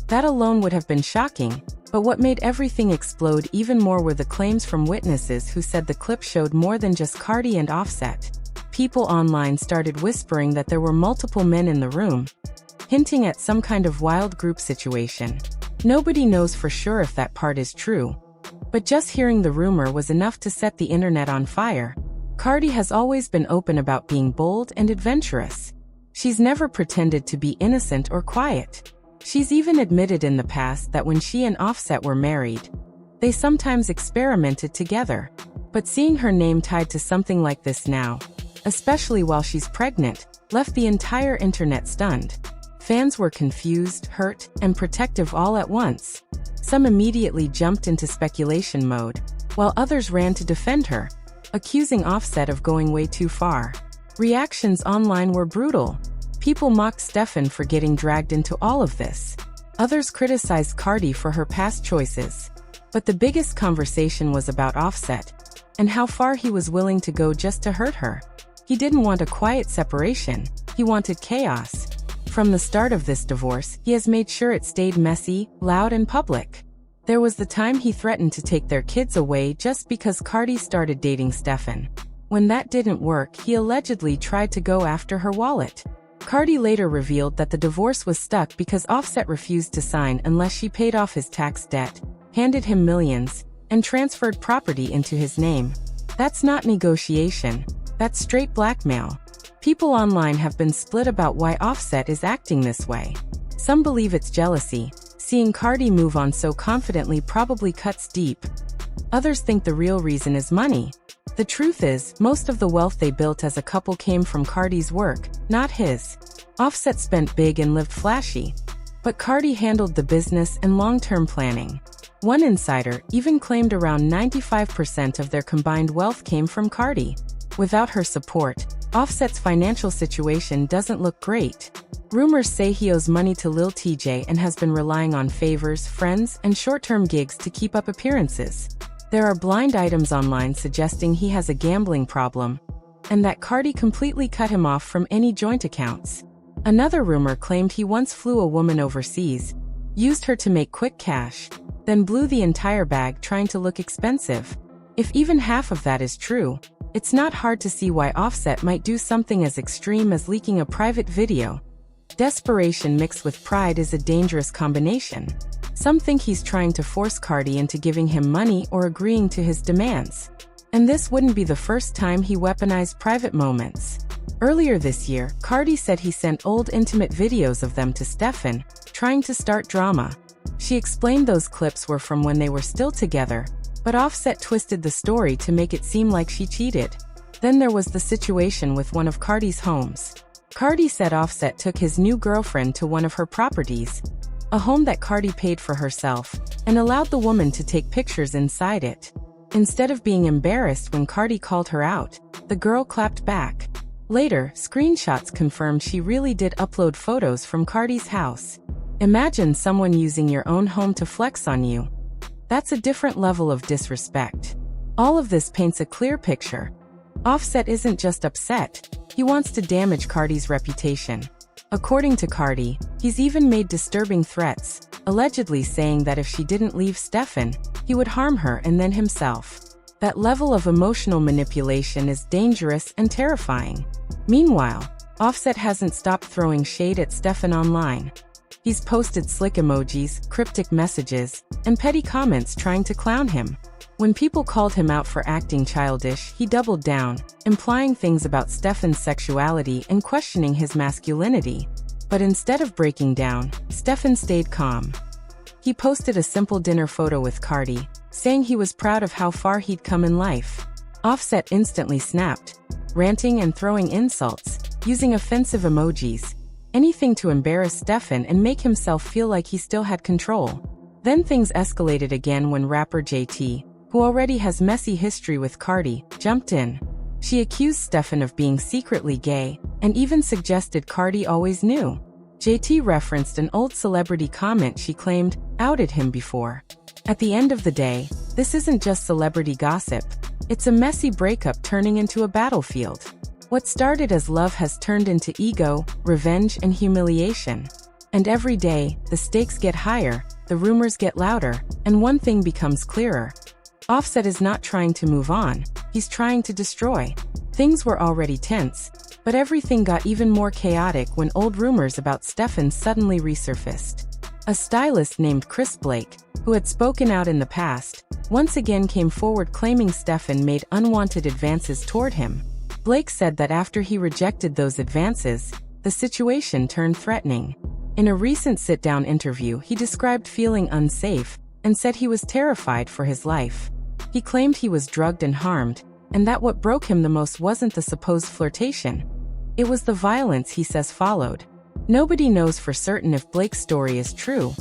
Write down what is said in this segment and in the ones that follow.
That alone would have been shocking, but what made everything explode even more were the claims from witnesses who said the clip showed more than just Cardi and Offset. People online started whispering that there were multiple men in the room, hinting at some kind of wild group situation. Nobody knows for sure if that part is true, but just hearing the rumor was enough to set the internet on fire. Cardi has always been open about being bold and adventurous. She's never pretended to be innocent or quiet. She's even admitted in the past that when she and Offset were married, they sometimes experimented together. But seeing her name tied to something like this now, especially while she's pregnant, left the entire internet stunned. Fans were confused, hurt, and protective all at once. Some immediately jumped into speculation mode, while others ran to defend her, accusing Offset of going way too far. Reactions online were brutal. People mocked Stefon for getting dragged into all of this. Others criticized Cardi for her past choices. But the biggest conversation was about Offset, and how far he was willing to go just to hurt her. He didn't want a quiet separation, he wanted chaos. From the start of this divorce, he has made sure it stayed messy, loud, and public. There was the time he threatened to take their kids away just because Cardi started dating Stefon. When that didn't work, he allegedly tried to go after her wallet. Cardi later revealed that the divorce was stuck because Offset refused to sign unless she paid off his tax debt, handed him millions, and transferred property into his name. That's not negotiation, that's straight blackmail. People online have been split about why Offset is acting this way. Some believe it's jealousy. Seeing Cardi move on so confidently probably cuts deep. Others think the real reason is money. The truth is, most of the wealth they built as a couple came from Cardi's work, not his. Offset spent big and lived flashy, but Cardi handled the business and long-term planning. One insider even claimed around 95% of their combined wealth came from Cardi. Without her support, Offset's financial situation doesn't look great. Rumors say he owes money to Lil TJ and has been relying on favors, friends, and short-term gigs to keep up appearances. There are blind items online suggesting he has a gambling problem, and that Cardi completely cut him off from any joint accounts. Another rumor claimed he once flew a woman overseas, used her to make quick cash, then blew the entire bag trying to look expensive. If even half of that is true, it's not hard to see why Offset might do something as extreme as leaking a private video. Desperation mixed with pride is a dangerous combination. Some think he's trying to force Cardi into giving him money or agreeing to his demands. And this wouldn't be the first time he weaponized private moments. Earlier this year, Cardi said he sent old intimate videos of them to Stefon, trying to start drama. She explained those clips were from when they were still together, but Offset twisted the story to make it seem like she cheated. Then there was the situation with one of Cardi's homes. Cardi said Offset took his new girlfriend to one of her properties, a home that Cardi paid for herself, and allowed the woman to take pictures inside it. Instead of being embarrassed when Cardi called her out, the girl clapped back. Later, screenshots confirmed she really did upload photos from Cardi's house. Imagine someone using your own home to flex on you. That's a different level of disrespect. All of this paints a clear picture. Offset isn't just upset, he wants to damage Cardi's reputation. According to Cardi, he's even made disturbing threats, allegedly saying that if she didn't leave Stefon, he would harm her and then himself. That level of emotional manipulation is dangerous and terrifying. Meanwhile, Offset hasn't stopped throwing shade at Stefon online. He's posted slick emojis, cryptic messages, and petty comments trying to clown him. When people called him out for acting childish, he doubled down, implying things about Stefon's sexuality and questioning his masculinity. But instead of breaking down, Stefon stayed calm. He posted a simple dinner photo with Cardi, saying he was proud of how far he'd come in life. Offset instantly snapped, ranting and throwing insults, using offensive emojis. Anything to embarrass Stefon and make himself feel like he still had control. Then things escalated again when rapper JT, who already has messy history with Cardi, jumped in. She accused Stefon of being secretly gay, and even suggested Cardi always knew. JT referenced an old celebrity comment she claimed outed him before. At the end of the day, this isn't just celebrity gossip. It's a messy breakup turning into a battlefield. What started as love has turned into ego, revenge, and humiliation. And every day, the stakes get higher, the rumors get louder, and one thing becomes clearer. Offset is not trying to move on, he's trying to destroy. Things were already tense, but everything got even more chaotic when old rumors about Stefon suddenly resurfaced. A stylist named Chris Blake, who had spoken out in the past, once again came forward claiming Stefon made unwanted advances toward him. Blake said that after he rejected those advances, the situation turned threatening. In a recent sit-down interview, he described feeling unsafe and said he was terrified for his life. He claimed he was drugged and harmed, and that what broke him the most wasn't the supposed flirtation. It was the violence he says followed. Nobody knows for certain if Blake's story is true,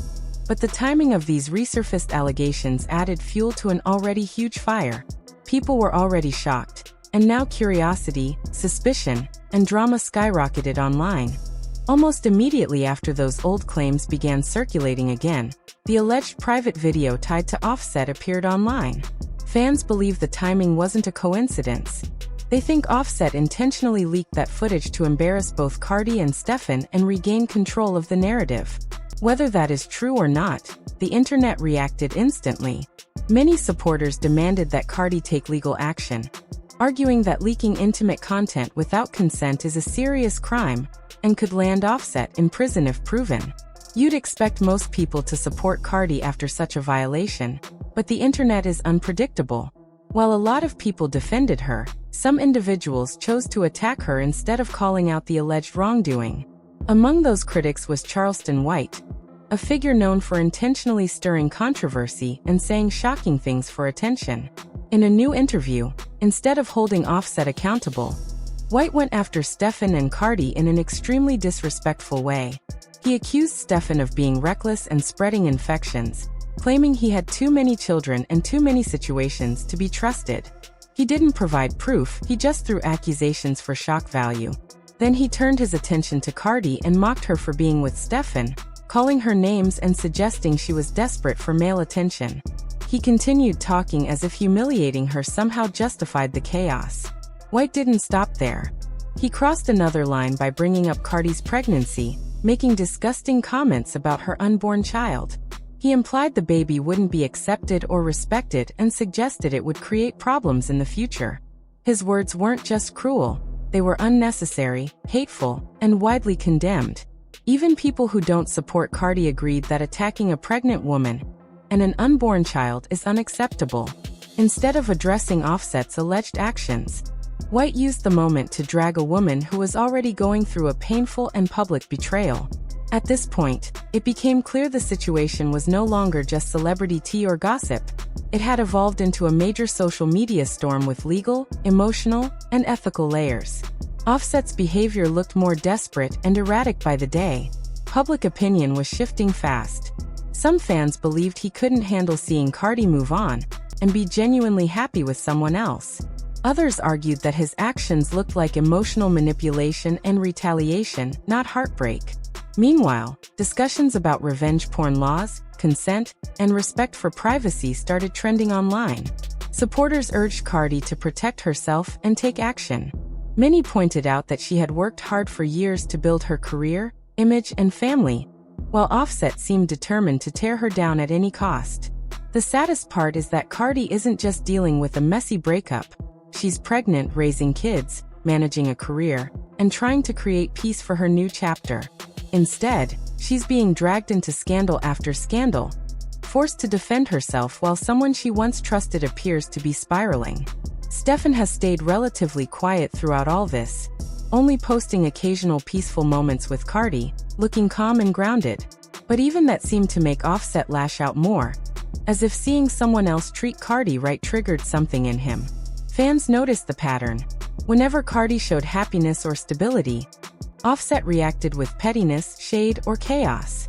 but the timing of these resurfaced allegations added fuel to an already huge fire. People were already shocked, and now curiosity, suspicion, and drama skyrocketed online. Almost immediately after those old claims began circulating again, the alleged private video tied to Offset appeared online. Fans believe the timing wasn't a coincidence. They think Offset intentionally leaked that footage to embarrass both Cardi and Stefon and regain control of the narrative. Whether that is true or not, the internet reacted instantly. Many supporters demanded that Cardi take legal action, arguing that leaking intimate content without consent is a serious crime and could land Offset in prison if proven. You'd expect most people to support Cardi after such a violation, but the internet is unpredictable. While a lot of people defended her, some individuals chose to attack her instead of calling out the alleged wrongdoing. Among those critics was Charleston White, a figure known for intentionally stirring controversy and saying shocking things for attention. In a new interview, instead of holding Offset accountable, White went after Stefon and Cardi in an extremely disrespectful way. He accused Stefon of being reckless and spreading infections, claiming he had too many children and too many situations to be trusted. He didn't provide proof, he just threw accusations for shock value. Then he turned his attention to Cardi and mocked her for being with Stefon, calling her names and suggesting she was desperate for male attention. He continued talking as if humiliating her somehow justified the chaos. White didn't stop there. He crossed another line by bringing up Cardi's pregnancy, making disgusting comments about her unborn child. He implied the baby wouldn't be accepted or respected and suggested it would create problems in the future. His words weren't just cruel, they were unnecessary, hateful, and widely condemned. Even people who don't support Cardi agreed that attacking a pregnant woman and an unborn child is unacceptable. Instead of addressing Offset's alleged actions, White used the moment to drag a woman who was already going through a painful and public betrayal. At this point, it became clear the situation was no longer just celebrity tea or gossip. It had evolved into a major social media storm with legal, emotional, and ethical layers. Offset's behavior looked more desperate and erratic by the day. Public opinion was shifting fast. Some fans believed he couldn't handle seeing Cardi move on and be genuinely happy with someone else. Others argued that his actions looked like emotional manipulation and retaliation, not heartbreak. Meanwhile, discussions about revenge porn laws, consent, and respect for privacy started trending online. Supporters urged Cardi to protect herself and take action. Many pointed out that she had worked hard for years to build her career, image, and family, while Offset seemed determined to tear her down at any cost. The saddest part is that Cardi isn't just dealing with a messy breakup. She's pregnant, raising kids, managing a career, and trying to create peace for her new chapter. Instead, she's being dragged into scandal after scandal, forced to defend herself while someone she once trusted appears to be spiraling. Stefon has stayed relatively quiet throughout all this, only posting occasional peaceful moments with Cardi, looking calm and grounded. But even that seemed to make Offset lash out more, as if seeing someone else treat Cardi right triggered something in him. Fans noticed the pattern. Whenever Cardi showed happiness or stability, Offset reacted with pettiness, shade, or chaos.